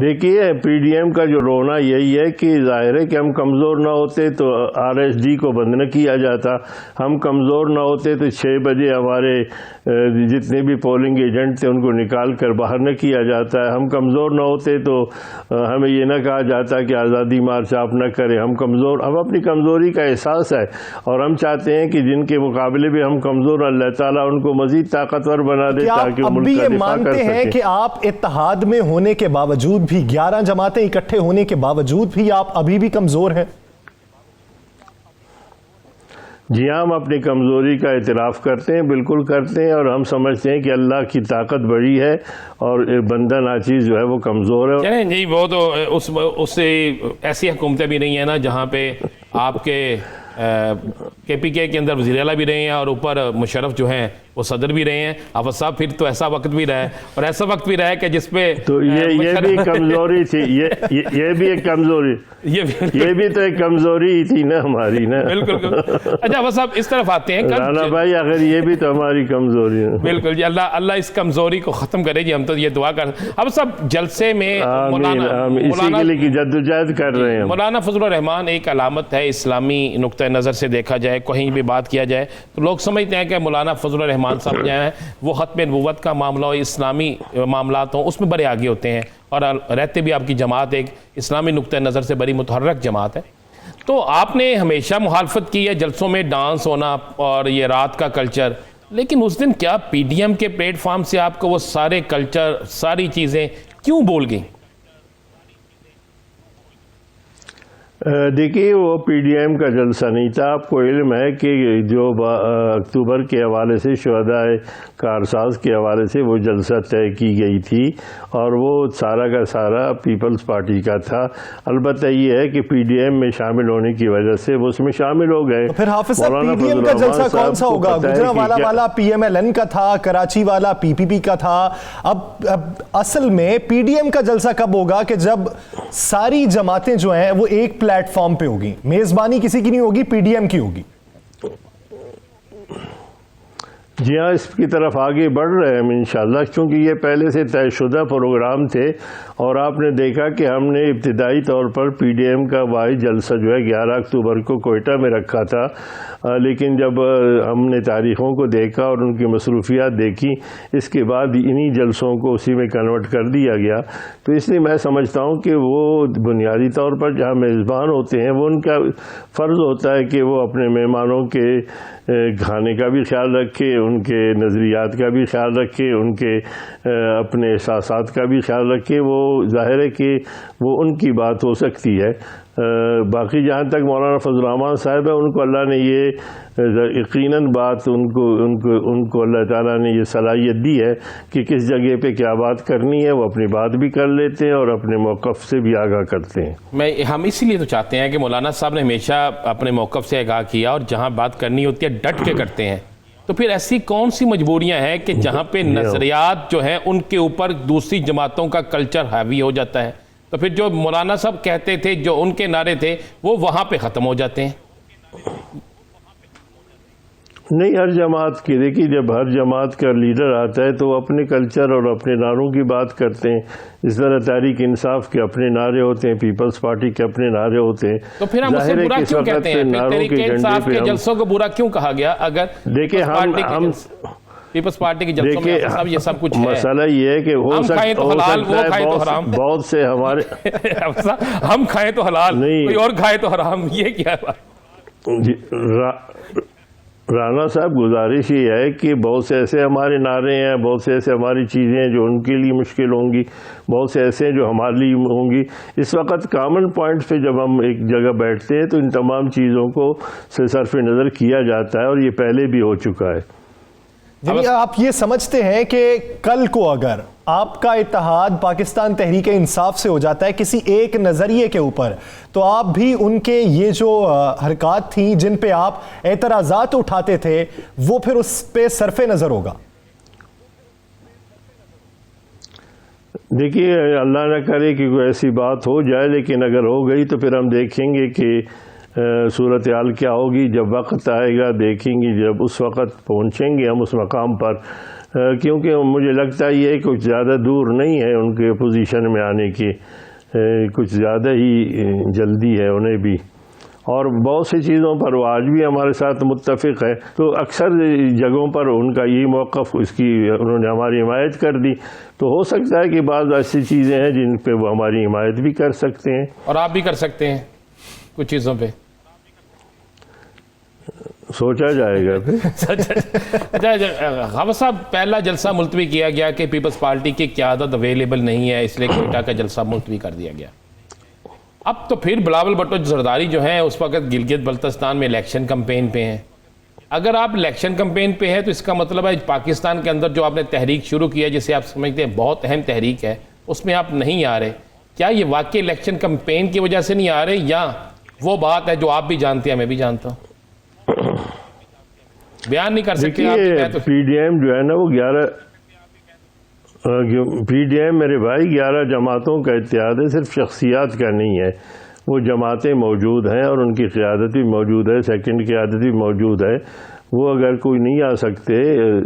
دیکھیے P D M کا جو رونا یہی ہے کہ ظاہر ہے کہ ہم کمزور نہ ہوتے تو آر ایس ڈی کو بند نہ کیا جاتا، ہم کمزور نہ ہوتے تو 6 بجے ہمارے جتنے بھی پولنگ ایجنٹ تھے ان کو نکال کر باہر نہ کیا جاتا ہے، ہم کمزور نہ ہوتے تو ہمیں یہ نہ کہا جاتا کہ آزادی مارچ آپ نہ کریں، ہم اپنی کمزوری کا احساس ہے اور ہم چاہتے ہیں کہ جن کے مقابلے بھی ہم کمزور، اللہ تعالیٰ ان کو مزید طاقتور بنا دے تاکہ وہ ملک کا دفاع کر سکیں۔ مانتے ہیں کہ آپ اتحاد میں ہونے کے باوجود بھی 11 جماعتیں اکٹھے ہونے کے باوجود بھی آپ ابھی بھی کمزور ہیں؟ جی ہاں، ہم اپنی کمزوری کا اعتراف کرتے ہیں، بالکل کرتے ہیں، اور ہم سمجھتے ہیں کہ اللہ کی طاقت بڑی ہے اور بندہ ناچیز جو ہے وہ کمزور ہے۔ چلیں جی، وہ تو اس سے ایسی حکومتیں بھی نہیں ہیں نا جہاں پہ آپ کے پی کے اندر وزیر اعلیٰ بھی رہے ہیں اور اوپر مشرف جو ہیں وہ صدر بھی رہے ہیں۔ اب صاحب پھر تو ایسا وقت بھی رہا ہے اور ایسا وقت بھی رہا ہے کہ جس پہ تو یہ بھی کمزوری تھی، یہ بھی ایک کمزوری، یہ بھی تو ایک کمزوری ہی تھی نا ہماری نا۔ بالکل۔ اچھا اب صاحب اس طرف آتے ہیں رانا بھائی، اگر یہ بھی تو ہماری کمزوری ہے۔ بالکل جی، اللہ اس کمزوری کو ختم کرے جی، ہم تو یہ دعا کر۔ اب صاحب جلسے میں اسی کے لیے جدوجہد کر رہے ہیں۔ مولانا فضل الرحمان ایک علامت ہے اسلامی نقطہ نظر سے دیکھا جائے، کہیں بھی بات کیا جائے تو لوگ سمجھتے ہیں کہ مولانا فضل الرحمان صاحب جو ہیں وہ ختم نبوت کا معاملہ ہو، اسلامی معاملات ہوں، اس میں بڑے آگے ہوتے ہیں اور رہتے بھی آپ کی جماعت ایک اسلامی نقطہ نظر سے بڑی متحرک جماعت ہے۔ تو آپ نے ہمیشہ مخالفت کی ہے جلسوں میں ڈانس ہونا اور یہ رات کا کلچر، لیکن اس دن کیا پی ڈی ایم کے پلیٹ فارم سے آپ کو وہ سارے کلچر، ساری چیزیں کیوں بول گئیں؟ دیکھیے وہ پی ڈی ایم کا جلسہ نہیں تھا۔ آپ کو علم ہے کہ جو اکتوبر کے حوالے سے شہداء کارساز کے حوالے سے وہ جلسہ طے کی گئی تھی اور وہ سارا کا سارا پیپلز پارٹی کا تھا۔ البتہ یہ ہے کہ پی ڈی ایم میں شامل ہونے کی وجہ سے وہ اس میں شامل ہو گئے۔ پھر حافظ صاحب پی ڈی ایم کا جلسہ کون سا ہوگا؟ گجرانوالہ والا پی ایم ایل این کا تھا، کراچی والا پی پی پی کا تھا۔ اب اصل میں پی ڈی ایم کا جلسہ کب ہوگا کہ جب ساری جماعتیں جو ہیں وہ ایک پلیٹ فارم پہ ہوگی، میزبانی کسی کی نہیں ہوگی، پی ڈی ایم کی ہوگی۔ جی ہاں، اس کی طرف آگے بڑھ رہے ہیں ہم انشاءاللہ، کیونکہ یہ پہلے سے طے شدہ پروگرام تھے اور آپ نے دیکھا کہ ہم نے ابتدائی طور پر پی ڈی ایم کا واحد جلسہ جو ہے 11 اکتوبر کو کوئٹہ میں رکھا تھا، لیکن جب ہم نے تاریخوں کو دیکھا اور ان کی مصروفیات دیکھی، اس کے بعد انہی جلسوں کو اسی میں کنورٹ کر دیا گیا۔ تو اس لیے میں سمجھتا ہوں کہ وہ بنیادی طور پر جہاں میزبان ہوتے ہیں وہ ان کا فرض ہوتا ہے کہ وہ اپنے مہمانوں کے کھانے کا بھی خیال رکھے، ان کے نظریات کا بھی خیال رکھے، ان کے اپنے احساسات کا بھی خیال رکھے۔ وہ ظاہر ہے کہ وہ ان کی بات ہو سکتی ہے۔ باقی جہاں تک مولانا فضل الرحمان صاحب ہے، ان کو اللہ نے یہ یقیناً بات ان کو اللہ تعالیٰ نے یہ صلاحیت دی ہے کہ کس جگہ پہ کیا بات کرنی ہے، وہ اپنی بات بھی کر لیتے ہیں اور اپنے موقف سے بھی آگاہ کرتے ہیں۔ ہم اسی لیے تو چاہتے ہیں کہ مولانا صاحب نے ہمیشہ اپنے موقف سے آگاہ کیا اور جہاں بات کرنی ہوتی ہے ڈٹ کے کرتے ہیں۔ تو پھر ایسی کون سی مجبوریاں ہیں کہ جہاں پہ نظریات جو ہیں ان کے اوپر دوسری جماعتوں کا کلچر حاوی ہو جاتا ہے، تو پھر جو مولانا صاحب کہتے تھے، جو ان کے نعرے تھے، وہ وہاں پہ ختم ہو جاتے ہیں؟ نہیں، ہر جماعت کی دیکھیے، جب ہر جماعت کا لیڈر آتا ہے تو وہ اپنے کلچر اور اپنے نعروں کی بات کرتے ہیں۔ اس طرح تحریک انصاف کے اپنے نعرے ہوتے ہیں، پیپلز پارٹی کے اپنے نعرے ہوتے ہیں۔ تو پھر ہم اسے برا کیوں کہتے ہیں؟ پھر تحریک انصاف کے جلسوں کو برا کیوں کہا گیا؟ اگر دیکھیں پیپلز پارٹی کے جلسوں میں صاحب یہ سب کچھ ہے، مسئلہ یہ ہے کہ ہو سکتا ہے بہت سے ہمارے ہم کھائیں تو حلال، کوئی اور کھائے تو حرام، یہ کیا بات؟ رانا صاحب، گزارش یہ ہے کہ بہت سے ایسے ہمارے نعرے ہیں، بہت سے ایسے ہماری چیزیں ہیں جو ان کے لیے مشکل ہوں گی، بہت سے ایسے ہیں جو ہمارے لیے ہوں گی۔ اس وقت کامن پوائنٹس پہ جب ہم ایک جگہ بیٹھتے ہیں تو ان تمام چیزوں کو صرف نظر کیا جاتا ہے اور یہ پہلے بھی ہو چکا ہے۔ یعنی آپ یہ سمجھتے ہیں کہ کل کو اگر آپ کا اتحاد پاکستان تحریک انصاف سے ہو جاتا ہے کسی ایک نظریے کے اوپر، تو آپ بھی ان کے یہ جو حرکات تھیں جن پہ آپ اعتراضات اٹھاتے تھے وہ پھر اس پہ صرف نظر ہوگا؟ دیکھیے، اللہ نہ کرے کہ کوئی ایسی بات ہو جائے، لیکن اگر ہو گئی تو پھر ہم دیکھیں گے کہ صورتحال کیا ہوگی جب وقت آئے گا دیکھیں گے، جب اس وقت پہنچیں گے ہم اس مقام پر، کیونکہ مجھے لگتا ہے یہ کچھ زیادہ دور نہیں ہے ان کے پوزیشن میں آنے کی، کچھ زیادہ ہی جلدی ہے انہیں بھی، اور بہت سی چیزوں پر وہ آج بھی ہمارے ساتھ متفق ہے، تو اکثر جگہوں پر ان کا یہی موقف، اس کی انہوں نے ہماری حمایت کر دی، تو ہو سکتا ہے کہ بعض ایسی چیزیں ہیں جن پہ وہ ہماری حمایت بھی کر سکتے ہیں، اور آپ بھی کر سکتے ہیں کچھ چیزوں پہ، سوچا جائے گا پھر۔ غوث صاحب، پہلا جلسہ ملتوی کیا گیا کہ پیپلز پارٹی کی قیادت اویلیبل نہیں ہے، اس لیے کوئٹہ کا جلسہ ملتوی کر دیا گیا۔ اب تو پھر بلاول بھٹو زرداری جو ہیں اس وقت گلگت بلتستان میں الیکشن کمپین پہ ہیں۔ اگر آپ الیکشن کمپین پہ ہیں تو اس کا مطلب ہے پاکستان کے اندر جو آپ نے تحریک شروع کی ہے، جسے آپ سمجھتے ہیں بہت اہم تحریک ہے، اس میں آپ نہیں آ رہے۔ کیا یہ واقعی الیکشن کمپین کی وجہ سے نہیں آ رہے، یا وہ بات ہے جو آپ بھی جانتے ہیں میں بھی جانتا ہوں؟ بیان نہیں کر سکتے آپ؟ پی ڈی ایم جو ہے نا وہ 11 پی ڈی ایم میرے بھائی 11 جماعتوں کا اتحاد ہے، صرف شخصیات کا نہیں ہے، وہ جماعتیں موجود ہیں اور ان کی قیادت بھی موجود ہے، سیکنڈ قیادت بھی موجود ہے، وہ اگر کوئی نہیں آ سکتے،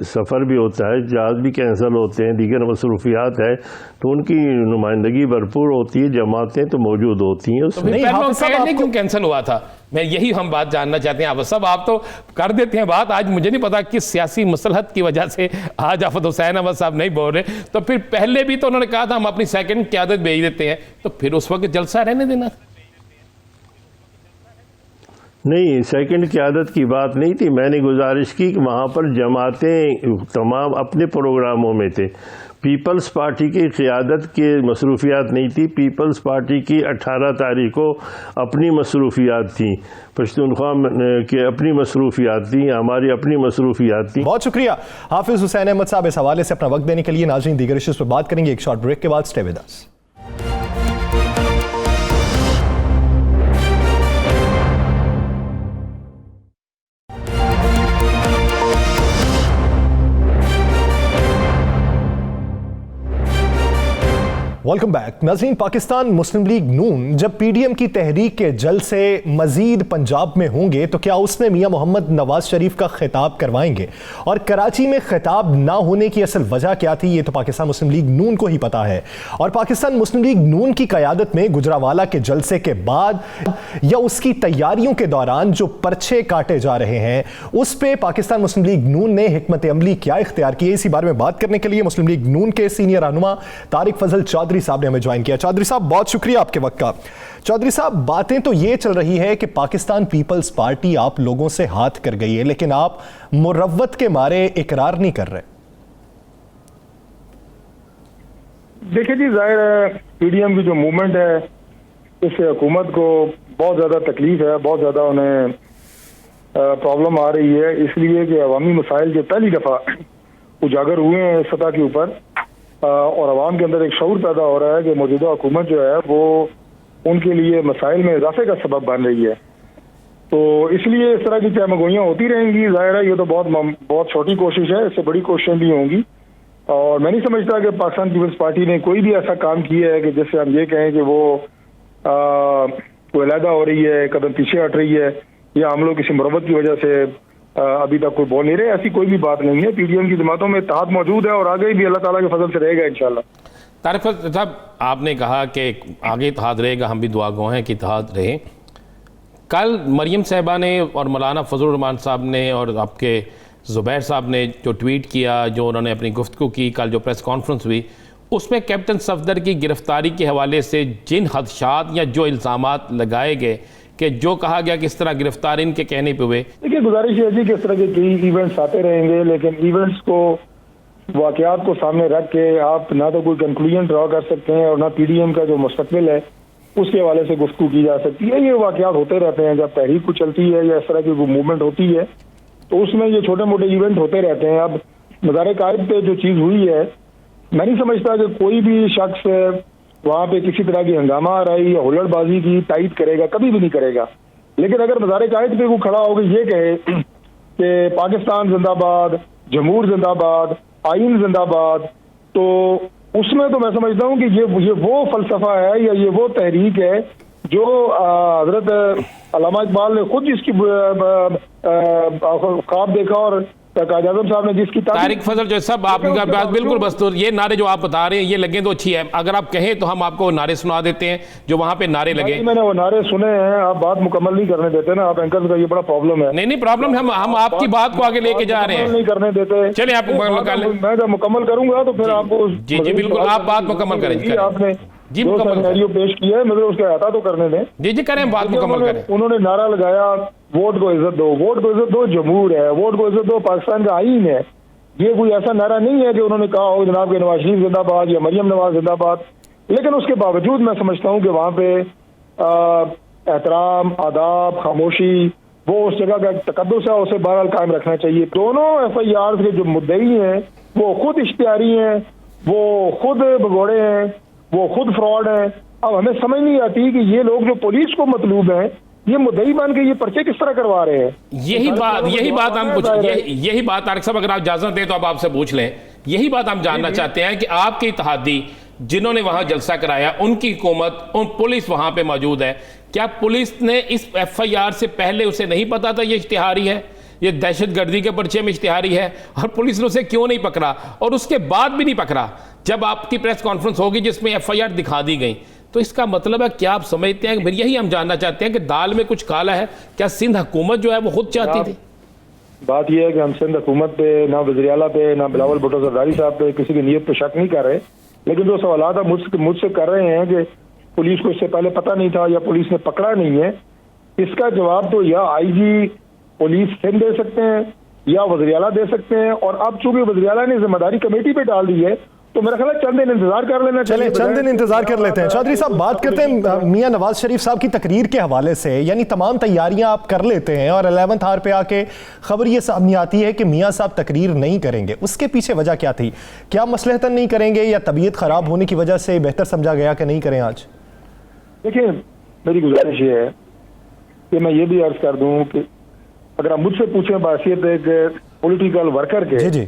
سفر بھی ہوتا ہے، جہاز بھی کینسل ہوتے ہیں، دیگر مصروفیات ہے، تو ان کی نمائندگی بھرپور ہوتی ہے، جماعتیں تو موجود ہوتی ہیں اس میں۔ پہلے کیوں کینسل ہوا تھا؟ میں یہی ہم بات جاننا چاہتے ہیں۔ حافظ صاحب آپ تو کر دیتے ہیں بات، آج مجھے نہیں پتا کس سیاسی مصلحت کی وجہ سے آج آفت حسین احمد صاحب نہیں بول رہے، تو پھر پہلے بھی تو انہوں نے کہا تھا ہم اپنی سیکنڈ قیادت بھیج دیتے ہیں، تو پھر اس وقت جلسہ رہنے دینا۔ نہیں، سیکنڈ قیادت کی بات نہیں تھی، میں نے گزارش کی کہ وہاں پر جماعتیں تمام اپنے پروگراموں میں تھے، پیپلز پارٹی کی قیادت کی مصروفیات نہیں تھی، پیپلز پارٹی کی 18 تاریخ کو اپنی مصروفیات تھیں، پشتونخوا کی اپنی مصروفیات تھیں، ہماری اپنی مصروفیات تھیں۔ بہت شکریہ حافظ حسین احمد صاحب اس حوالے سے اپنا وقت دینے کے لیے۔ ناظرین، دیگر ایشوز پر بات کریں گے ایک شارٹ بریک کے بعد، stay with us. Welcome back. ناظرین، پاکستان مسلم لیگ نون جب پی ڈی ایم کی تحریک کے جلسے مزید پنجاب میں ہوں گے تو کیا اس میں میاں محمد نواز شریف کا خطاب کروائیں گے؟ اور کراچی میں خطاب نہ ہونے کی اصل وجہ کیا تھی، یہ تو پاکستان مسلم لیگ نون کو ہی پتا ہے۔ اور پاکستان مسلم لیگ نون کی قیادت میں گجرانوالہ کے جلسے کے بعد یا اس کی تیاریوں کے دوران جو پرچے کاٹے جا رہے ہیں، اس پہ پاکستان مسلم لیگ نون نے حکمت عملی کیا اختیار کی ہے؟ اسی بارے میں بات کرنے کے لیے مسلم لیگ نون کے سینئر رہنما طارق فضل چودھری صاحب نے ہمیں جوائن کیا۔ چودھری صاحب، بہت شکریہ آپ کے وقت کا۔ چودھری صاحب، باتیں تو یہ چل رہی ہے کہ پاکستان پیپلز پارٹی آپ لوگوں سے ہاتھ کر گئی ہے، لیکن آپ مروت کے مارے اقرار نہیں کر رہے۔ دیکھیں جی، ظاہر ہے پی ڈی ایم کی جو موومنٹ ہے اس سے حکومت کو بہت زیادہ تکلیف ہے، بہت زیادہ انہیں پرابلم آ رہی ہے، اس لیے کہ عوامی مسائل جو پہلی دفعہ اجاگر ہوئے ہیں سطح کے اوپر، اور عوام کے اندر ایک شعور پیدا ہو رہا ہے کہ موجودہ حکومت جو ہے وہ ان کے لیے مسائل میں اضافے کا سبب بن رہی ہے، تو اس لیے اس طرح کی چہمگوئیاں ہوتی رہیں گی۔ ظاہر ہے یہ تو بہت چھوٹی کوشش ہے، اس سے بڑی کوششیں بھی ہوں گی، اور میں نہیں سمجھتا کہ پاکستان پیپلز پارٹی نے کوئی بھی ایسا کام کیا ہے کہ جس سے ہم یہ کہیں کہ وہ کوئی علیحدہ ہو رہی ہے، قدم پیچھے ہٹ رہی ہے، یا ہم لوگ کسی مروت کی وجہ سے ابھی تک کوئی بول نہیں رہے، ایسی کوئی بھی بات نہیں ہے۔ پی ڈی ایم کی جماعتوں میں اتحاد موجود ہے اور آگے بھی اللہ تعالیٰ کے فضل سے رہے گا انشاءاللہ۔ طارق صاحب، آپ نے کہا کہ آگے اتحاد رہے گا، ہم بھی دعا گو ہیں کہ اتحاد رہے۔ کل مریم صاحبہ نے اور مولانا فضل الرحمان صاحب نے اور آپ کے زبیر صاحب نے جو ٹویٹ کیا، جو انہوں نے اپنی گفتگو کی، کل جو پریس کانفرنس ہوئی، اس میں کیپٹن صفدر کی گرفتاری کے حوالے سے جن خدشات یا جو الزامات لگائے گئے کہ جو کہا گیا کہ اس طرح گرفتار ان کے کہنے پہ ہوئے، دیکھیے گزارش ہے جی کہ اس طرح کے کئی ایونٹس آتے رہیں گے، لیکن ایونٹس کو، واقعات کو سامنے رکھ کے آپ نہ تو کوئی کنکلوژن ڈرا کر سکتے ہیں اور نہ پی ڈی ایم کا جو مستقبل ہے اس کے حوالے سے گفتگو کی جا سکتی ہے۔ یہ واقعات ہوتے رہتے ہیں، جب تحریک کو چلتی ہے یا اس طرح کی موومنٹ ہوتی ہے تو اس میں یہ چھوٹے موٹے ایونٹ ہوتے رہتے ہیں۔ اب مزار قائد پہ جو چیز ہوئی ہے، میں نہیں سمجھتا کہ کوئی بھی شخص وہاں پہ کسی طرح کی ہنگامہ آرائی یا ہلڑ بازی کی تائید کرے گا، کبھی بھی نہیں کرے گا۔ لیکن اگر مزار قائد پہ وہ کھڑا ہو کے یہ کہے کہ پاکستان زندہ باد، جمہور زندہ باد، آئین زندہ باد، تو اس میں تو میں سمجھتا ہوں کہ یہ وہ فلسفہ ہے یا یہ وہ تحریک ہے جو حضرت علامہ اقبال نے خود جس کی خواب دیکھا اور قائد اعظم صاحب نے جس کی طارق فضل جو سب آپ کی بات بالکل بستور، یہ نعرے جو آپ بتا رہے ہیں یہ لگیں تو اچھی ہے، اگر آپ کہیں تو ہم آپ کو نعرے سنا دیتے ہیں جو وہاں پہ نعرے لگے. میں نے وہ نعرے سنے ہیں، آپ بات مکمل نہیں کرنے دیتے نا، آپ اینکرز کا یہ بڑا پرابلم ہے. نہیں پرابلم، ہم آپ کی بات کو آگے لے کے جا رہے ہیں، نہیں کرنے دیتے. چلیں آپ مکمل کر لیں. میں جب مکمل کروں گا تو پھر آپ کو جی بالکل آپ بات مکمل کریں. آپ نے جی جو مکمل سینیریو پیش کیا ہے مجھے اس کا احاطہ تو کرنے دیں. جی کریں بات مکمل کریں. انہوں نے نعرہ لگایا ووٹ کو عزت دو، ووٹ کو عزت دو جمہور ہے، ووٹ کو عزت دو پاکستان کا آئین ہے. یہ کوئی ایسا نعرہ نہیں ہے کہ انہوں نے کہا ہو جناب کہ نواز شریف زندہ باد یا مریم نواز زندہ باد. لیکن اس کے باوجود میں سمجھتا ہوں کہ وہاں پہ احترام، آداب، خاموشی، وہ اس جگہ کا تقدس ہے، اسے بہرحال قائم رکھنا چاہیے. دونوں ایف آئی آر کے جو مدعی ہیں وہ خود اشتہاری ہیں، وہ خود بگوڑے ہیں، وہ خود فراڈ ہیں. اب ہمیں سمجھ نہیں آتی کہ یہ لوگ جو پولیس کو مطلوب ہیں یہ مدعی بن کے یہ پرچے کس طرح کروا رہے ہیں. یہی بات ہم یہی بات طارق صاحب اگر آپ اجازت دیں تو اب آپ سے پوچھ لیں. یہی بات ہم جاننا چاہتے ہیں کہ آپ کے اتحادی جنہوں نے وہاں جلسہ کرایا، ان کی حکومت، ان پولیس وہاں پہ موجود ہے، کیا پولیس نے اس ایف آئی آر سے پہلے اسے نہیں پتا تھا یہ اشتہاری ہے، یہ دہشت گردی کے پرچے میں اشتہاری ہے، اور پولیس نے اسے کیوں نہیں پکڑا اور اس کے بعد بھی نہیں پکڑا جب آپ کی پریس کانفرنس ہوگی جس میں ایف آئی آر دکھا دی گئی؟ تو اس کا مطلب ہے کیا آپ سمجھتے ہیں، پھر یہی ہم جاننا چاہتے ہیں کہ دال میں کچھ کالا ہے؟ کیا سندھ حکومت جو ہے وہ خود چاہتی تھی؟ بات یہ ہے کہ ہم سندھ حکومت پہ، نہ وزیر اعلیٰ پہ، نہ بلاول بھٹو زرداری صاحب پہ کسی کی نیت پہ شک نہیں کر رہے، لیکن جو سوالات آپ مجھ سے کر رہے ہیں کہ پولیس کو اس سے پہلے پتہ نہیں تھا یا پولیس نے پکڑا نہیں ہے، اس کا جواب تو یا آئی جی پولیس سندھ دے سکتے ہیں یا وزیر اعلیٰ دے سکتے ہیں. اور اب چونکہ وزیر اعلیٰ نے ذمہ داری کمیٹی پہ ڈال دی ہے تو میرا خیال ہے چند دن انتظار کر لینا چاہیے. چلیں چند دن انتظار کر لیتے ہیں. چودھری صاحب بات کرتے ہیں میاں نواز شریف صاحب کی تقریر کے حوالے سے. یعنی تمام تیاریاں آپ کر لیتے ہیں اور 11th آور پہ آ کے خبر یہ سامنے آتی ہے کہ میاں صاحب تقریر نہیں کریں گے. اس کے پیچھے وجہ کیا تھی؟ کیا مصلحتاً نہیں کریں گے یا طبیعت خراب ہونے کی وجہ سے بہتر سمجھا گیا کہ نہیں کریں آج؟ دیکھیں میری گزارش یہ ہے کہ میں یہ بھی عرض کر دوں کہ اگر آپ مجھ سے پوچھیں بحیثیت ایک پولیٹیکل ورکر کے، جی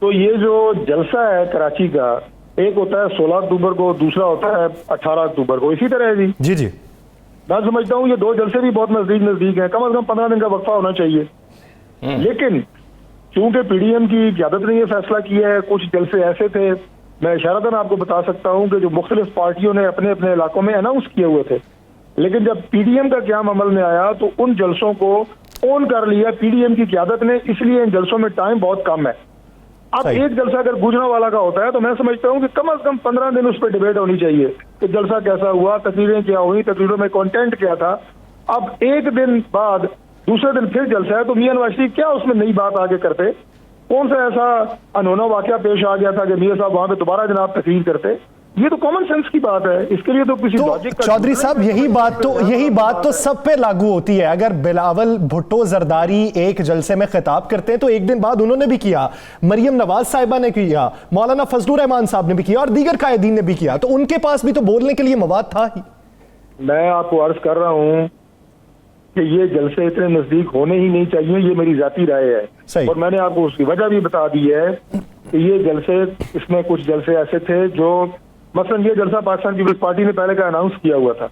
تو یہ جو جلسہ ہے کراچی کا، ایک ہوتا ہے 16 اکتوبر کو، دوسرا ہوتا ہے 18 اکتوبر کو، اسی طرح ہے جی میں سمجھتا ہوں یہ دو جلسے بھی بہت نزدیک ہیں، کم از کم 15 دن کا وقفہ ہونا چاہیے. لیکن چونکہ پی ڈی ایم کی قیادت نے یہ فیصلہ کیا ہے، کچھ جلسے ایسے تھے، میں اشارتاً آپ کو بتا سکتا ہوں کہ جو مختلف پارٹیوں نے اپنے اپنے علاقوں میں اناؤنس کیے ہوئے تھے، لیکن جب پی ڈی ایم کا قیام عمل میں آیا تو ان جلسوں کو اون کر لیا پی ڈی ایم کی قیادت نے، اس لیے ان جلسوں میں ٹائم بہت کم ہے. اب ایک جلسہ اگر گوجرانوالہ کا ہوتا ہے تو میں سمجھتا ہوں کہ کم از کم 15 دن اس پہ ڈیبیٹ ہونی چاہیے کہ جلسہ کیسا ہوا، تقریریں کیا ہوئی، تقریروں میں کنٹینٹ کیا تھا. اب ایک دن بعد دوسرے دن پھر جلسہ ہے تو میاں نواز شریف کیا اس میں نئی بات آگے کرتے؟ کون سا ایسا انہونا واقعہ پیش آ گیا تھا کہ میاں صاحب وہاں پہ دوبارہ جناب تقریر کرتے؟ یہ تو کامن سینس کی بات ہے، اس کے لیے تو کسی لاجک کا. چودھری صاحب یہی بات تو سب پہ لاگو ہوتی ہے. اگر بلاول بھٹو زرداری ایک جلسے میں خطاب کرتے ہیں تو ایک دن بعد انہوں نے بھی کیا، مریم نواز صاحبہ نے کیا، مولانا فضل الرحمان صاحب نے بھی کیا اور دیگر قائدین نے بھی کیا، تو ان کے پاس بھی تو بولنے کے لیے مواد تھا ہی. میں آپ کو عرض کر رہا ہوں کہ یہ جلسے اتنے نزدیک ہونے ہی نہیں چاہیے، یہ میری ذاتی رائے ہے. اور میں نے آپ کو اس کی وجہ بھی بتا دی ہے کہ یہ جلسے، اس میں کچھ جلسے ایسے تھے جو، مثلا یہ جلسہ پاکستان پیپلز پارٹی نے پہلے کا اناؤنس کیا ہوا تھا،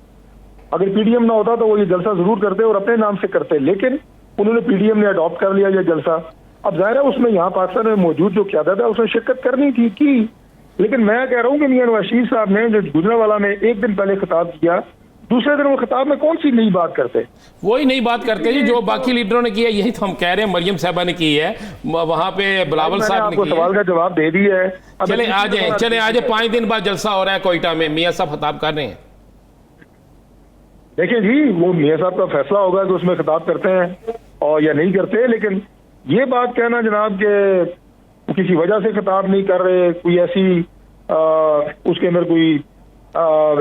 اگر پی ڈی ایم نہ ہوتا تو وہ یہ جلسہ ضرور کرتے اور اپنے نام سے کرتے، لیکن انہوں نے پی ڈی ایم نے اڈاپٹ کر لیا یہ جلسہ. اب ظاہر ہے اس میں یہاں پاکستان میں موجود جو قیادت ہے اس نے شرکت کرنی تھی کی، لیکن میں کہہ رہا ہوں کہ میاں نواز شریف صاحب نے جو گجرانوالہ میں ایک دن پہلے خطاب کیا، دوسرے دن وہ خطاب میں کون سی نئی بات کرتے؟ وہی نئی بات کرتے جی جو باقی لیڈروں نے کیا. یہی تو ہم کہہ رہے ہیں مریم صاحبہ نے کی ہے، وہاں پہ بلاول صاحب نے کی ہے. سوال کا جواب دے دی ہے. چلیں آ جائیں 5 دن بعد جلسہ ہو رہا ہے کوئٹہ میں، میاں صاحب خطاب کر رہے ہیں. دیکھیں جی وہ میاں صاحب کا فیصلہ ہوگا کہ اس میں خطاب کرتے ہیں اور یا نہیں کرتے، لیکن یہ بات کہنا جناب کہ کسی وجہ سے خطاب نہیں کر رہے، کوئی ایسی اس کے اندر کوئی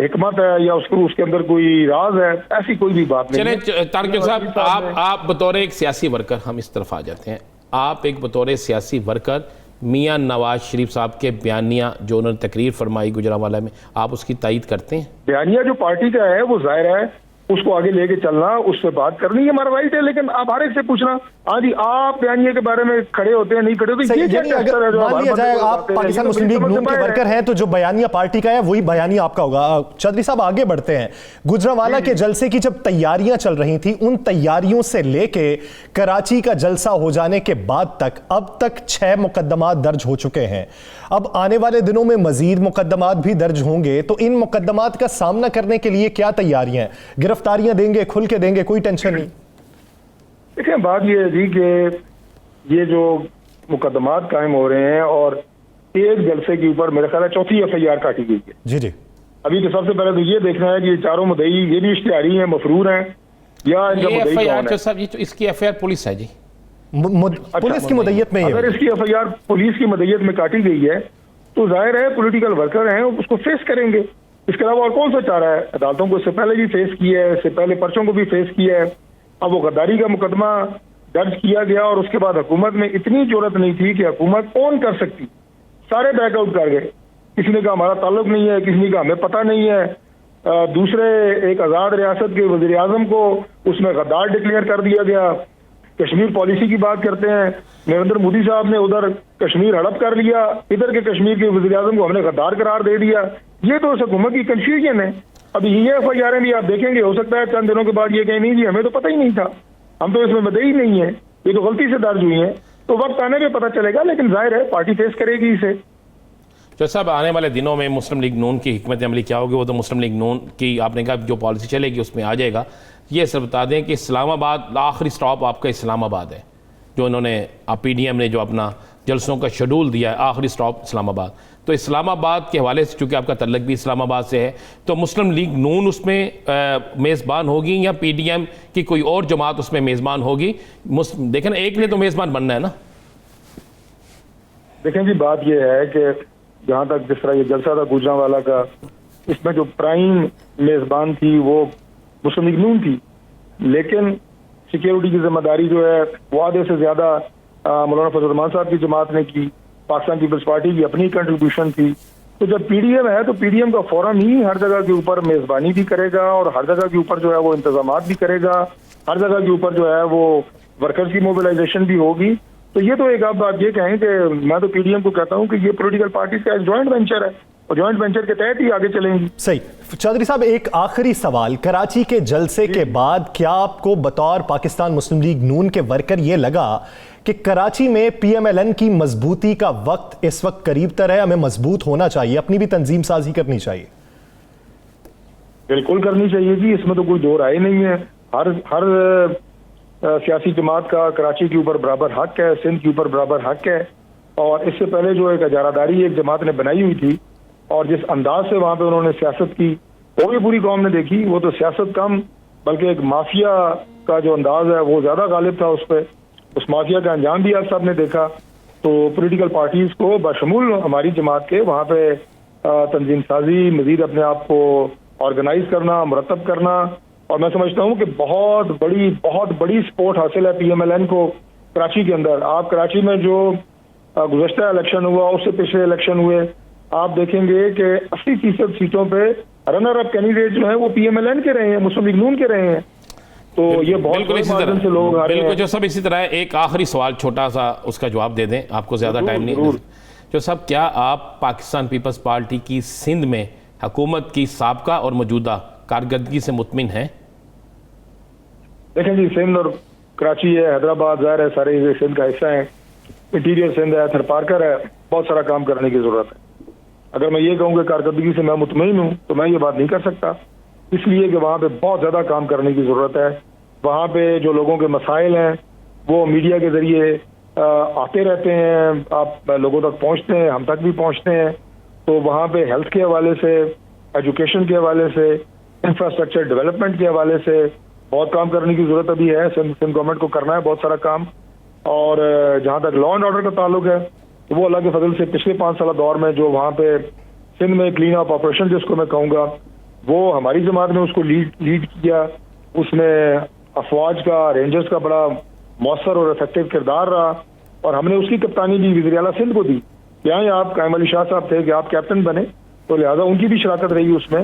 حکمت ہے یا اس کے اندر کوئی راز ہے، ایسی کوئی بھی بات نہیں. چلیں طارق صاحب آپ بطور ایک سیاسی ورکر، ہم اس طرف آ جاتے ہیں، آپ ایک بطور سیاسی ورکر میاں نواز شریف صاحب کے بیانیہ جو انہوں نے تقریر فرمائی گجرانوالہ میں، آپ اس کی تائید کرتے ہیں؟ بیانیہ جو پارٹی کا ہے وہ ظاہر ہے اس کو آگے لے کے چلنا, اس سے بات کرنی ہے, ہمارا رائٹ ہے. لیکن آپ ہر ایک سے پوچھنا ہاں جی آپ بیانیے کے بارے میں کھڑے ہوتے ہیں نہیں کھڑے ہوتے, یہ کیا ٹیکسچر ہے جو مان لیا جائے آپ پاکستان مسلم لیگ نون کے ورکر ہیں تو جو بیانیہ پارٹی کا ہے وہی بیانیہ آپ کا ہوگا. چودھری صاحب آگے بڑھتے ہیں. گجرانوالہ کے جلسے کی جب تیاریاں چل رہی تھیں, ان تیاریوں سے لے کے کراچی کا جلسہ ہو جانے کے بعد تک اب تک 6 مقدمات درج ہو چکے ہیں. اب آنے والے دنوں میں مزید مقدمات بھی درج ہوں گے, تو ان مقدمات کا سامنا کرنے کے لیے کیا تیاریاں ہیں؟ گرفتاریاں دیں گے, کھل کے دیں گے, کوئی ٹینشن نہیں؟ دیکھیں بات یہ ہے جی کہ یہ جو مقدمات قائم ہو رہے ہیں اور ایک جلسے کے اوپر میرے خیال ہے 4تھی FIR کاٹی گئی ہے. جی جی, ابھی تو سب سے پہلے تو یہ دیکھنا ہے کہ یہ چاروں مدعی یہ بھی اشتہاری ہیں, مفرور ہیں, یا ان کا مدعی کون ہے؟ اس کی FIR پولیس ہے جی, پولیس کی مدعیت میں. اگر اس کی FIR پولیس کی مدعیت میں کاٹی گئی ہے تو ظاہر ہے پولیٹیکل ورکر ہیں اس کو فیس کریں گے. اس کے علاوہ اور کون سا چارہ ہے؟ عدالتوں کو اس سے پہلے بھی فیس کیا ہے, اس سے پہلے پرچوں کو بھی فیس کیا ہے. اب وہ غداری کا مقدمہ درج کیا گیا اور اس کے بعد حکومت میں اتنی ضرورت نہیں تھی کہ حکومت کون کر سکتی, سارے بیک آؤٹ کر گئے. کسی نے کہا ہمارا تعلق نہیں ہے, کسی نے کہا ہمیں پتہ نہیں ہے. دوسرے ایک آزاد ریاست کے وزیر اعظم کو اس میں غدار ڈکلیئر کر دیا گیا. کشمیر پالیسی کی بات کرتے ہیں, نریندر مودی صاحب نے ادھر کشمیر ہڑپ کر لیا, ادھر کے کشمیر کے وزیر اعظم کو ہم نے غدار قرار دے دیا. یہ تو اس حکومت کی کنفیوژن ہے. ابھی یہ FIR بھی آپ دیکھیں گے, ہو سکتا ہے چند دنوں کے بعد یہ کہیں نہیں جی ہمیں تو پتہ ہی نہیں تھا, ہم تو اس میں مدعی نہیں ہیں, یہ تو غلطی سے درج ہوئی ہیں. تو وقت آنے پہ پتہ چلے گا, لیکن ظاہر ہے پارٹی فیس کرے گی اسے. جو صاحب آنے والے دنوں میں مسلم لیگ نون کی حکمت عملی کیا ہوگی, وہ تو مسلم لیگ نون کی آپ نے کہا جو پالیسی چلے گی اس میں آ جائے گا. یہ سر بتا دیں کہ اسلام آباد آخری سٹاپ آپ کا اسلام آباد ہے, جو انہوں نے PDM نے جو اپنا جلسوں کا شیڈول دیا ہے, آخری سٹاپ اسلام آباد. تو اسلام آباد کے حوالے سے چونکہ آپ کا تعلق بھی اسلام آباد سے ہے, تو مسلم لیگ نون اس میں میزبان ہوگی یا PDM کی کوئی اور جماعت اس میں میزبان ہوگی؟ دیکھیں نا, ایک نے تو میزبان بننا ہے نا. دیکھیں جی بات یہ ہے کہ جہاں تک جس طرح یہ جلسہ تھا گجرانوالہ کا, اس میں جو پرائم میزبان تھی وہ مسلم لیگ نون تھی, لیکن سیکیورٹی کی ذمہ داری جو ہے وہ آدھے سے زیادہ مولانا فضل الرحمان صاحب کی جماعت نے کی, پاکستان پیپلز پارٹی کی اپنی کنٹریبیوشن تھی. تو جب PDM ہے تو PDM کا فورم ہی ہر جگہ کے اوپر میزبانی بھی کرے گا اور ہر جگہ کے اوپر جو ہے وہ انتظامات بھی کرے گا, ہر جگہ کے اوپر جو ہے وہ ورکرز کی موبلائزیشن بھی ہوگی. تو یہ تو ایک آپ یہ کہیں کہ میں تو PDM کو کہتا ہوں کہ یہ پولیٹیکل پارٹیز کا ایک جوائنٹ وینچر ہے اور جوائنٹ وینچر کے تحت ہی آگے چلیں گی. صحیح. چودھری صاحب ایک آخری سوال, کراچی کے جلسے کے بعد کیا آپ کو بطور پاکستان مسلم لیگ نون کے ورکر یہ لگا کہ کراچی میں PMLN کی مضبوطی کا وقت اس وقت قریب تر ہے, ہمیں مضبوط ہونا چاہیے, اپنی بھی تنظیم سازی کرنی چاہیے؟ بالکل کرنی چاہیے جی, اس میں تو کوئی دو رائے نہیں ہے. ہر سیاسی جماعت کا کراچی کے اوپر برابر حق ہے, سندھ کے اوپر برابر حق ہے. اور اس سے پہلے جو ایک اجارہ داری ایک جماعت نے بنائی ہوئی تھی اور جس انداز سے وہاں پہ انہوں نے سیاست کی وہ بھی پوری قوم نے دیکھی. وہ تو سیاست کم بلکہ ایک مافیا کا جو انداز ہے وہ زیادہ غالب تھا اس پہ. اس مافیا کا انجام بھی آپ سب نے دیکھا. تو پولیٹیکل پارٹیز کو بشمول ہماری جماعت کے وہاں پہ تنظیم سازی, مزید اپنے آپ کو آرگنائز کرنا, مرتب کرنا, اور میں سمجھتا ہوں کہ بہت بڑی سپورٹ حاصل ہے PMLN کو کراچی کے اندر. آپ کراچی میں جو گزشتہ الیکشن ہوا, اس سے پچھلے الیکشن ہوئے, آپ دیکھیں گے کہ 80% سیٹوں پہ رنر اپ کینڈیڈیٹ جو ہیں وہ PMLN کے رہے ہیں, مسلم لیگ نون کے رہے ہیں. تو یہ بہت بڑے مارجن سے لوگ آ رہے ہیں. بالکل. جو سب اسی طرح ہے, ایک آخری سوال چھوٹا سا, اس کا جواب دے دیں, آپ کو زیادہ ٹائم نہیں. جو سب کیا آپ پاکستان پیپلز پارٹی کی سندھ میں حکومت کی سابقہ اور موجودہ کارکردگی سے مطمئن ہیں؟ دیکھیں جی, سندھ اور کراچی ہے, حیدرآباد ظاہر ہے سارے سندھ کا حصہ ہیں, انٹیریئر سندھ ہے, تھرپارکر ہے, بہت سارا کام کرنے کی ضرورت ہے. اگر میں یہ کہوں کہ کارکردگی سے میں مطمئن ہوں تو میں یہ بات نہیں کر سکتا, اس لیے کہ وہاں پہ بہت زیادہ کام کرنے کی ضرورت ہے. وہاں پہ جو لوگوں کے مسائل ہیں وہ میڈیا کے ذریعے آتے رہتے ہیں, آپ لوگوں تک پہنچتے ہیں, ہم تک بھی پہنچتے ہیں. تو وہاں پہ ہیلتھ کے حوالے سے, ایجوکیشن کے حوالے سے, انفراسٹرکچر ڈیولپمنٹ کے حوالے سے بہت کام کرنے کی ضرورت ابھی ہے. سندھ گورنمنٹ کو کرنا ہے بہت سارا کام. اور جہاں تک لا اینڈ آرڈر کا تعلق ہے وہ اللہ کے فضل سے پچھلے 5 سالہ دور میں جو وہاں پہ سندھ میں کلین اپ آپریشن جس کو میں کہوں گا وہ ہماری جماعت نے اس کو لیڈ کیا. اس میں افواج کا, رینجرز کا بڑا مؤثر اور افیکٹو کردار رہا اور ہم نے اس کی کپتانی بھی وزیر اعلیٰ سندھ کو دی. یہاں آپ قائم علی شاہ صاحب تھے کہ آپ کیپٹن بنے, تو لہٰذا ان کی بھی شراکت رہی اس میں.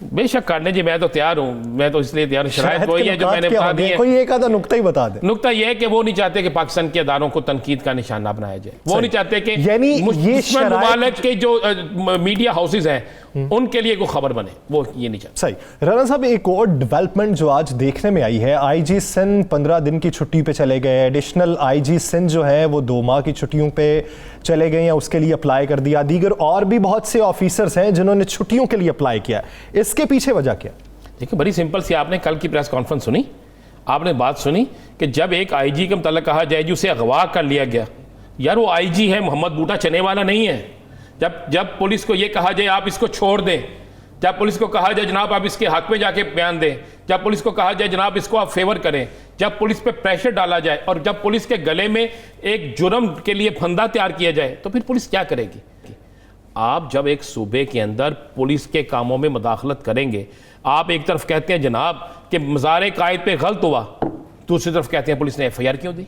بے شک کرنے جی، میں تو تیار ہوں، میں تو اس لیے تیار ہوں، شرائط وہی ہے جو میں نے بتا دی ہے۔ کوئی ایک آدھا نقطہ ہی بتا دیں۔ نقطہ یہ ہے کہ وہ نہیں چاہتے کہ پاکستان کے اداروں کو تنقید کا نشانہ بنایا جائے، وہ نہیں چاہتے کہ یعنی یہ دشمن ممالک کے جو میڈیا ہاؤسز ہیں ان کے لیے کوئی خبر بنے، وہ یہ نہیں چاہتے۔ صحیح۔ رانا صاحب، ایک اور ڈیولپمنٹ جو آج دیکھنے میں آئی ہے، آئی جی سندھ 15 دن کی چھٹی پہ چلے گئے، ایڈیشنل آئی جی سندھ جو ہے وہ 2 ماہ کی چھٹیوں پہ چلے گئے ہیں، اس کے لیے اپلائی کر دیا، دیگر اور بھی بہت سے آفیسرز ہیں جنہوں نے چھٹیوں کے لیے اپلائی کیا، اس کے پیچھے وجہ کیا؟ دیکھیں بڑی سمپل سی، آپ نے کل کی پریس کانفرنس سنی، آپ نے بات سنی کہ جب ایک آئی جی کے متعلق کہا جائے جی اسے اغوا کر لیا گیا، یار وہ آئی جی ہے، محمد بوٹا چنے والا نہیں ہے۔ جب پولیس کو یہ کہا جائے آپ اس کو چھوڑ دیں، جب پولیس کو کہا جائے جناب آپ اس کے حق میں جا کے بیان دیں، جب پولیس کو کہا جائے جناب اس کو آپ فیور کریں، جب پولیس پہ پریشر ڈالا جائے اور جب پولیس کے گلے میں ایک جرم کے لیے پھندا تیار کیا جائے تو پھر پولیس کیا کرے گی؟ آپ جب ایک صوبے کے اندر پولیس کے کاموں میں مداخلت کریں گے، آپ ایک طرف کہتے ہیں جناب کہ مزار قائد پہ غلط ہوا، دوسری طرف کہتے ہیں پولیس نے ایف آئی آر کیوں دی؟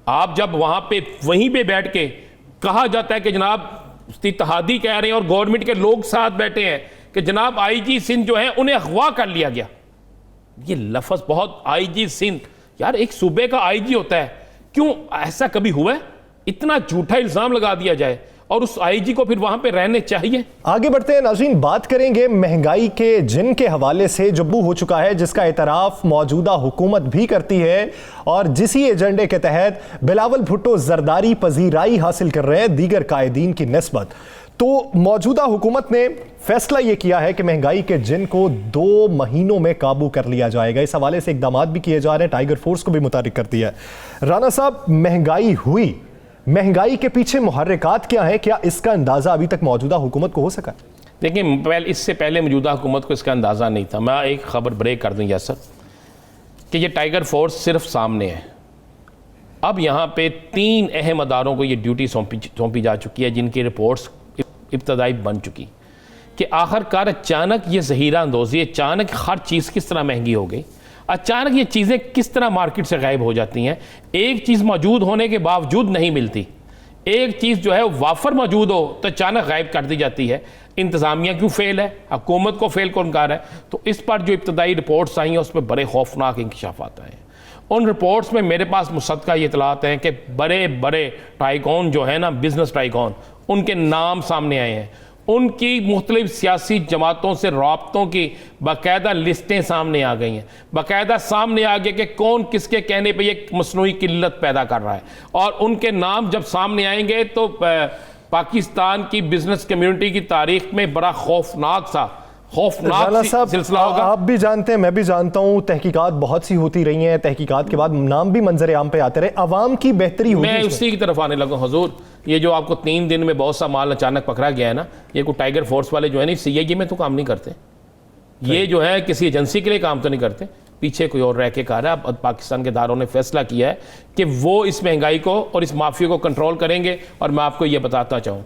آپ جب وہاں پہ وہیں پہ بیٹھ کے کہا جاتا ہے کہ جناب اتحادی کہہ رہے ہیں اور گورنمنٹ کے لوگ ساتھ بیٹھے ہیں کہ جناب آئی جی سندھ جو ہیں انہیں اغوا کر لیا گیا، یہ لفظ بہت، آئی جی سندھ، یار ایک صوبے کا آئی جی ہوتا ہے، کیوں ایسا کبھی ہوا ہے اتنا جھوٹا الزام لگا دیا جائے اور اس آئی جی کو پھر وہاں پہ رہنے چاہیے؟ آگے بڑھتے ہیں ناظرین، بات کریں گے مہنگائی کے جن کے حوالے سے جبو ہو چکا ہے، جس کا اعتراف موجودہ حکومت بھی کرتی ہے اور جسی ایجنڈے کے تحت بلاول بھٹو زرداری پذیرائی حاصل کر رہے ہیں دیگر قائدین کی نسبت۔ تو موجودہ حکومت نے فیصلہ یہ کیا ہے کہ مہنگائی کے جن کو 2 مہینوں میں قابو کر لیا جائے گا، اس حوالے سے اقدامات بھی کیے جا رہے ہیں، ٹائیگر فورس کو بھی متحرک کر دیا ہے۔ رانا صاحب، مہنگائی ہوئی، مہنگائی کے پیچھے محرکات کیا ہیں؟ کیا اس کا اندازہ ابھی تک موجودہ حکومت کو ہو سکا؟ دیکھیں اس سے پہلے موجودہ حکومت کو اس کا اندازہ نہیں تھا۔ میں ایک خبر بریک کر دوں یاسر کہ یہ ٹائیگر فورس صرف سامنے ہے، اب یہاں پہ 3 اہم اداروں کو یہ ڈیوٹی سونپی جا چکی ہے جن کی رپورٹس ابتدائی بن چکی کہ آخر کار اچانک یہ ذخیرہ اندوزی، اچانک ہر چیز کس طرح مہنگی ہو گئی، اچانک یہ چیزیں کس طرح مارکیٹ سے غائب ہو جاتی ہیں، ایک چیز موجود ہونے کے باوجود نہیں ملتی، ایک چیز جو ہے وافر موجود ہو تو اچانک غائب کر دی جاتی ہے۔ انتظامیہ کیوں فیل ہے، حکومت کو فیل کون کر ہے؟ تو اس پر جو ابتدائی رپورٹس آئی ہیں اس میں بڑے خوفناک انکشافات آئے ہیں۔ ان رپورٹس میں میرے پاس مصدقہ یہ اطلاعات ہیں کہ بڑے بڑے ٹائیکون جو ہیں نا، بزنس ٹائیکون، ان کے نام سامنے آئے ہیں، ان کی مختلف سیاسی جماعتوں سے رابطوں کی باقاعدہ لسٹیں سامنے آ گئی ہیں، باقاعدہ سامنے آ گیا کہ کون کس کے کہنے پہ یہ مصنوعی قلت پیدا کر رہا ہے، اور ان کے نام جب سامنے آئیں گے تو پاکستان کی بزنس کمیونٹی کی تاریخ میں بڑا خوفناک سلسلہ ہوگا۔ آپ بھی جانتے ہیں، میں بھی جانتا ہوں، تحقیقات بہت سی ہوتی رہی ہیں، تحقیقات کے بعد نام بھی منظر عام پہ آتے رہے، عوام کی بہتری ہوگی۔ میں اسی کی طرف آنے لگا حضور، یہ جو آپ کو 3 دن میں بہت سا مال اچانک پکڑا گیا ہے نا، یہ کوئی ٹائیگر فورس والے جو ہے نا سی آئی اے میں تو کام نہیں کرتے، یہ جو ہے کسی ایجنسی کے لیے کام تو نہیں کرتے، پیچھے کوئی اور رہ کے کہا رہا ہے۔ اب پاکستان کے اداروں نے فیصلہ کیا ہے کہ وہ اس مہنگائی کو اور اس مافیا کو کنٹرول کریں گے، اور میں آپ کو یہ بتاتا چاہوں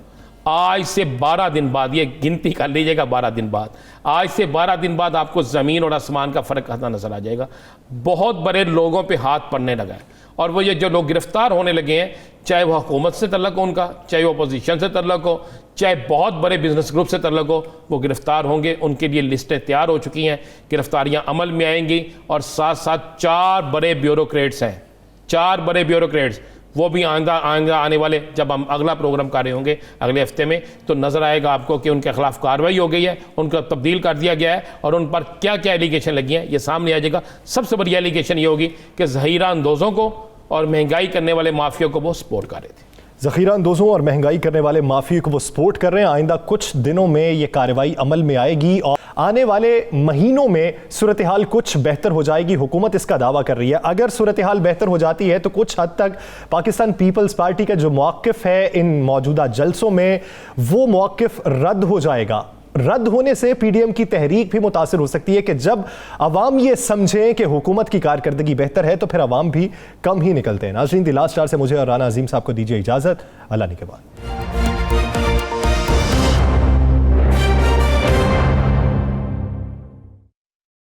آج سے 12 دن بعد، یہ گنتی کر لیجئے گا 12 دن بعد، آج سے 12 دن بعد آپ کو زمین اور آسمان کا فرق آتا نظر آ جائے گا۔ بہت بڑے لوگوں پہ ہاتھ پڑنے لگا ہے، اور وہ یہ جو لوگ گرفتار ہونے لگے ہیں، چاہے وہ حکومت سے تعلق ہو ان کا، چاہے وہ اپوزیشن سے تعلق ہو، چاہے بہت بڑے بزنس گروپ سے تعلق ہو، وہ گرفتار ہوں گے، ان کے لیے لسٹیں تیار ہو چکی ہیں، گرفتاریاں عمل میں آئیں گی، اور ساتھ ساتھ 4 بڑے بیوروکریٹس ہیں، 4 بڑے بیوروکریٹس، وہ بھی آئندہ آنے والے جب ہم اگلا پروگرام کر رہے ہوں گے اگلے ہفتے میں تو نظر آئے گا آپ کو کہ ان کے خلاف کارروائی ہو گئی ہے، ان کو تبدیل کر دیا گیا ہے، اور ان پر کیا کیا ایلیگیشن لگی ہیں یہ سامنے آ جائے گا۔ سب سے بڑی ایلیگیشن یہ ہوگی کہ ذخیرہ اندوزوں کو اور مہنگائی کرنے والے مافیا کو وہ سپورٹ کر رہے تھے۔ ذخیرہ اندوزوں اور مہنگائی کرنے والے مافیا کو وہ سپورٹ کر رہے ہیں۔ آئندہ کچھ دنوں میں یہ کارروائی عمل میں آئے گی اور آنے والے مہینوں میں صورتحال کچھ بہتر ہو جائے گی، حکومت اس کا دعویٰ کر رہی ہے۔ اگر صورتحال بہتر ہو جاتی ہے تو کچھ حد تک پاکستان پیپلز پارٹی کا جو موقف ہے ان موجودہ جلسوں میں، وہ موقف رد ہو جائے گا۔ رد ہونے سے پی ڈی ایم کی تحریک بھی متاثر ہو سکتی ہے کہ جب عوام یہ سمجھیں کہ حکومت کی کارکردگی بہتر ہے تو پھر عوام بھی کم ہی نکلتے ہیں۔ ناظرین، دی لاسٹ آور سے مجھے اور رانا عظیم صاحب کو دیجیے اجازت، اللہ نے کے بعد۔